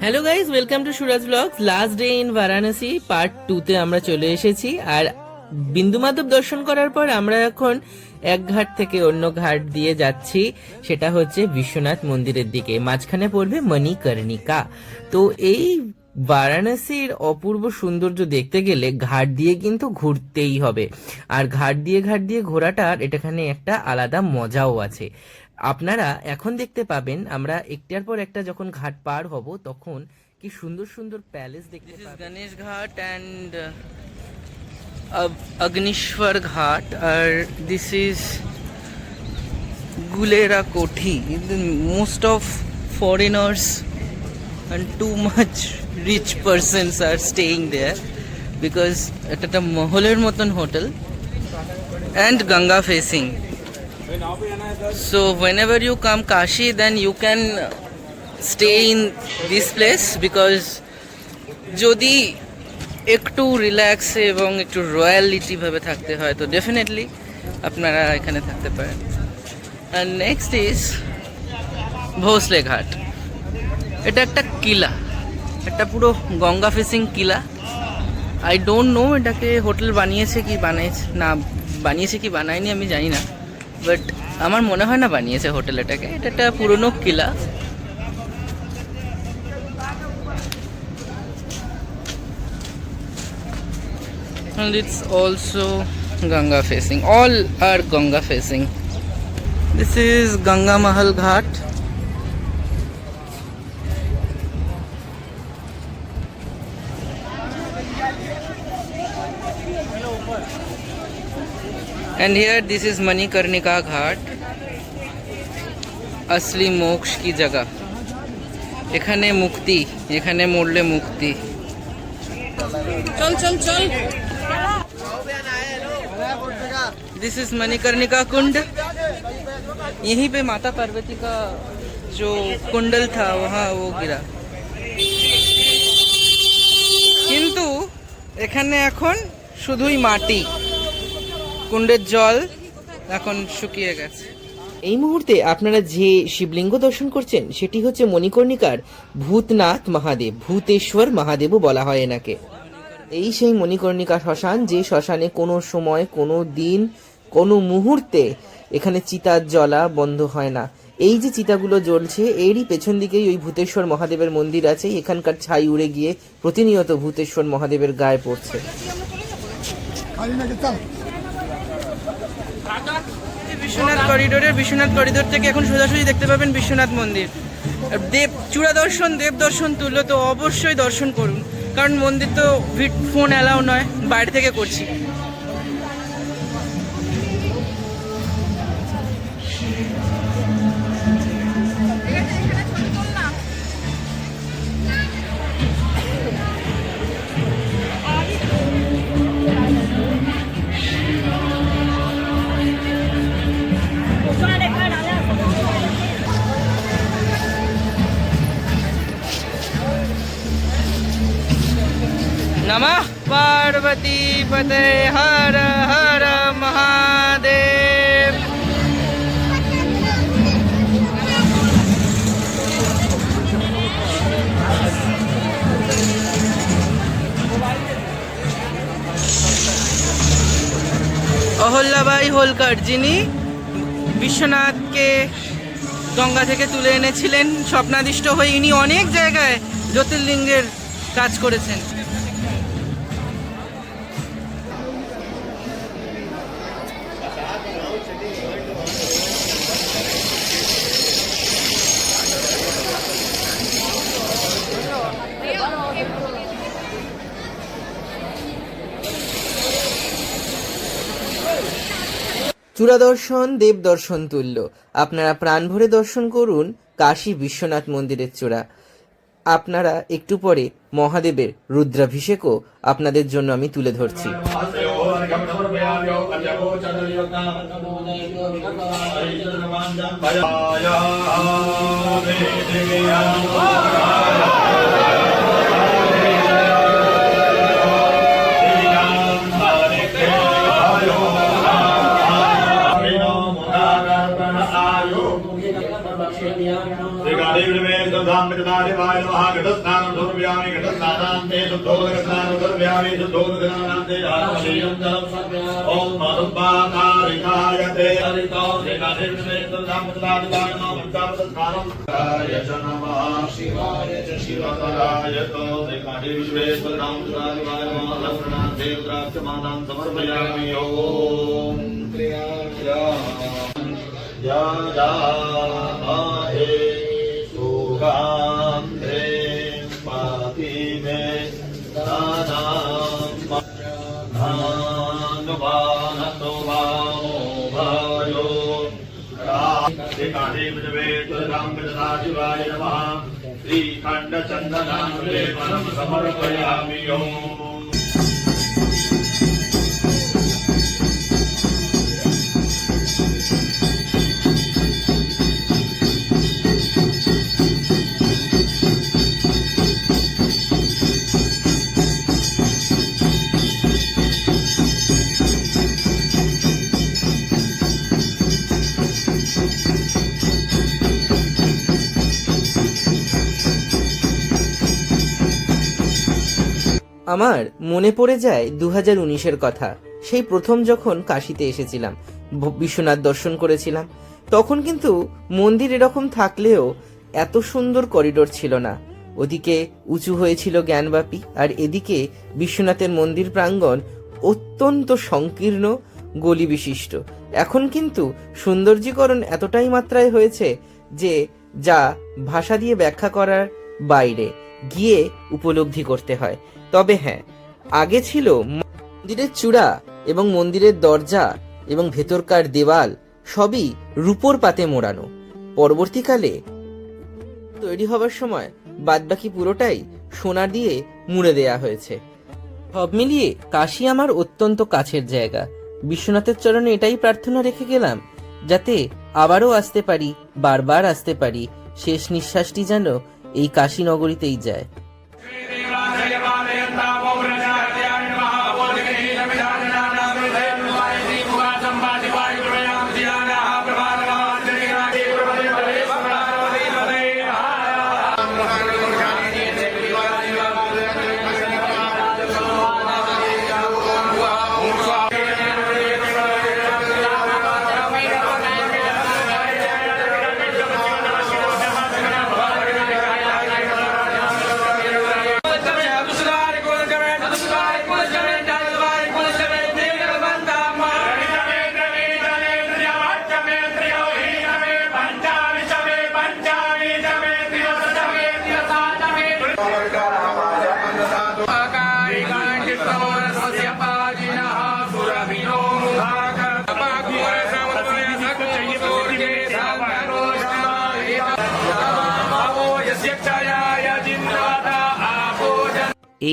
Hello guys, welcome to Suraj vlogs. Last day in Varanasi part 2 তে আমরা চলে এসেছি। আর বিন্দু মাধব দর্শন করার পর আমরা এখন এক ঘাট থেকে অন্য ঘাট দিয়ে যাচ্ছি, সেটা হচ্ছে বিশ্বনাথ মন্দিরের দিকে। মাঝখানে পড়বে মণিকর্ণিকা। তো এই বারাণসীর অপূর্ব সৌন্দর্য দেখতে গেলে ঘাট দিয়ে কিন্তু ঘুরতেই হবে। আর ঘাট দিয়ে ঘোরাটার এটাখানে একটা আলাদা মজাও আছে। আপনারা এখন দেখতে পাবেন, আমরা একটার পর একটা যখন ঘাট পার হব তখন কি সুন্দর সুন্দর প্যালেস দেখতে পাবেন। গণেশ ঘাট অ্যান্ড অগ্নিশ্বর ঘাট, আর this is Gulera Kothi. Most of foreigners and too much rich persons are staying there because এটা একটা মহলের মতন hotel and Ganga facing. So whenever you come Kashi, then you can stay in this place because যদি একটু relax এবং একটু royalty ভাবে থাকতে হয় তো ডেফিনেটলি আপনারা এখানে থাকতে পারেন। and next is ভোসলে ঘাট। এটা একটা কিলা, একটা পুরো গঙ্গা ফেসিং কিলা। আই ডোন্ট নো এটাকে হোটেল বানিয়েছে কি বানায়নি আমি জানি না, বাট আমার মনে হয় না বানিয়েছে হোটেল এটাকে। এটা একটা পুরনো কিলা। and it's also Ganga facing. All are Ganga facing. This is Ganga Mahal Ghat. And here this is Manikarnika Ghat, असली मोक्ष की जगह। এখানে মুক্তি, এখানে মরলে মুক্তি। चल चल चल। This is मणिकर्णिका कुंड। यहीं पे माता पार्वती का जो कुंडल था वहाँ वो गिरा, কিন্তু এখানে এখন শুধুই মাটি, কুণ্ডের জল এখন শুকিয়ে গেছে। এই মুহূর্তে আপনারা যে শিবলিঙ্গ দর্শন করছেন সেটি হচ্ছে মণিকর্ণিকার ভূতনাথ মহাদেব, ভূতেশ্বর মহাদেবও বলা হয় এনাকে। এই সেই মণিকর্ণিকা শ্মশান, যে শ্মশানে কোনো সময়, কোনো দিন, কোনো মুহূর্তে এখানে চিতার জ্বলা বন্ধ হয় না। এই যে চিতাগুলো জ্বলছে এরই পেছন দিকেই ওই ভূতেশ্বর মহাদেবের মন্দির আছে। এখানকার ছাই উড়ে গিয়ে প্রতিনিয়ত ভূতেশ্বর মহাদেবের গায়ে পড়ছে। বিশ্বনাথ করিডোর থেকে এখন সোজাসুজি দেখতে পাবেন বিশ্বনাথ মন্দির। দেব দর্শন তুললো তো অবশ্যই দর্শন করুন, কারণ মন্দির তো ফোন অ্যালাউ নয়, বাইরে থেকে করছি। नमः पार्वती पते हर हर महादेव। অহল্যাবাই হোলকার, যিনি বিশ্বনাথকে গঙ্গা থেকে তুলে এনেছিলেন স্বপ্নাদিষ্ট হয়ে, ইনি অনেক জায়গায় জ্যোতির্লিঙ্গের কাজ করেছেন। চূড়া দর্শন দেব দর্শন তুল্য। আপনারা প্রাণ ভরে দর্শন করুন কাশী বিশ্বনাথ মন্দিরের চূড়া। আপনারা একটু পরে মহাদেবের রুদ্রাভিষেকও আপনাদের জন্য আমি তুলে ধরছি। Devi मृतदादिवाय नमः घटस्नानं दुर्व्यामि घटस्नानान्ते शुद्धोदकस्नानं दुर्व्यामि शुद्धोदकस्नानान्ते आत्मलीयं जलं ॐ मरुत्पाकारिकाय ते हरितो देवादेवमेतदादिवाय नमः मृतदादिस्नानं नमः शिवाय च शिवतराय तो देवादि विश्वेश्वरां दादिवाय नमः लक्ष्मणान्ते द्राक्षमानां समर्पयामि ॐ क्रियाया यादाहे सुगान्धे पाति मे दानानुवानतो वामो भयो रामकृष्णादिवाय नमः श्रीखण्डचन्दनानुलेपनं समर्पयामि ॐ আমার মনে পড়ে যায় 2019-এর কথা। সেই প্রথম যখন কাশীতে এসেছিলাম, বিশ্বনাথ দর্শন করেছিলাম, তখন কিন্তু মন্দির এরকম থাকলেও এত সুন্দর করিডোর ছিল না। ওদিকে উঁচু হয়েছিল জ্ঞানবাপী, আর এদিকে বিশ্বনাথের মন্দির প্রাঙ্গণ অত্যন্ত সংকীর্ণ গলি বিশিষ্ট। এখন কিন্তু সৌন্দর্যীকরণ এতটাই মাত্রায় হয়েছে যে যা ভাষা দিয়ে ব্যাখ্যা করার বাইরে, গিয়ে উপলব্ধি করতে হয়। তবে হ্যাঁ, আগে ছিল মন্দিরের চূড়া এবং মন্দিরের দরজা এবং ভেতরকার দেওয়াল সবই রূপোর পাতে মোড়ানো। পরবর্তীকালে তৈরি হবার সময় বাদবাকি পুরোটাই সোনা দিয়ে মুড়ে দেয়া হয়েছে। সব মিলিয়ে কাশী আমার অত্যন্ত কাছের জায়গা। বিশ্বনাথের চরণে এটাই প্রার্থনা রেখে গেলাম, যাতে আবারও আসতে পারি, বারবার আসতে পারি। শেষ নিঃশ্বাসটি যেন এই কাশী নগরীতেই যায়।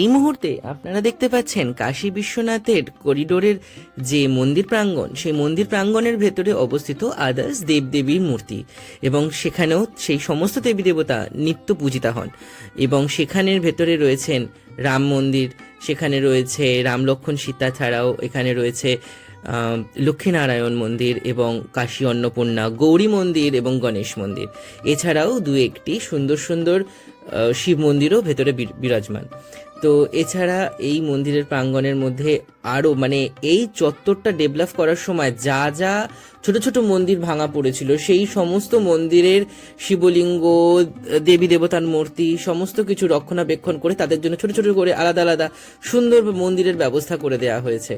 এই মুহূর্তে আপনারা দেখতে পাচ্ছেন কাশী বিশ্বনাথের করিডোরের যে মন্দির প্রাঙ্গণ, সেই মন্দির প্রাঙ্গণের ভেতরে অবস্থিত আদার্স দেবদেবীর মূর্তি, এবং সেখানেও সেই সমস্ত দেবী দেবতা নিত্য পূজিতা হন। এবং সেখানের ভেতরে রয়েছেন রাম মন্দির, সেখানে রয়েছে রাম লক্ষ্মণ সীতা, ছাড়াও এখানে রয়েছে লক্ষ্মীনারায়ণ মন্দির এবং কাশী অন্নপূর্ণা, গৌরী মন্দির এবং গণেশ মন্দির। এছাড়াও দু একটি সুন্দর সুন্দর শিব মন্দিরও ভেতরে বিরাজমান। তো এছাড়া এই মন্দিরের প্রাঙ্গণের মধ্যে আরও এই চত্বরটা ডেভেলপ করার সময় যা যা ছোট ছোট মন্দির ভাঙা পড়েছিল, সেই সমস্ত মন্দিরের শিবলিঙ্গ, দেবী দেবতার মূর্তি সমস্ত কিছু রক্ষণাবেক্ষণ করে তাদের জন্য ছোট ছোট করে আলাদা আলাদা সুন্দর মন্দিরের ব্যবস্থা করে দেওয়া হয়েছে।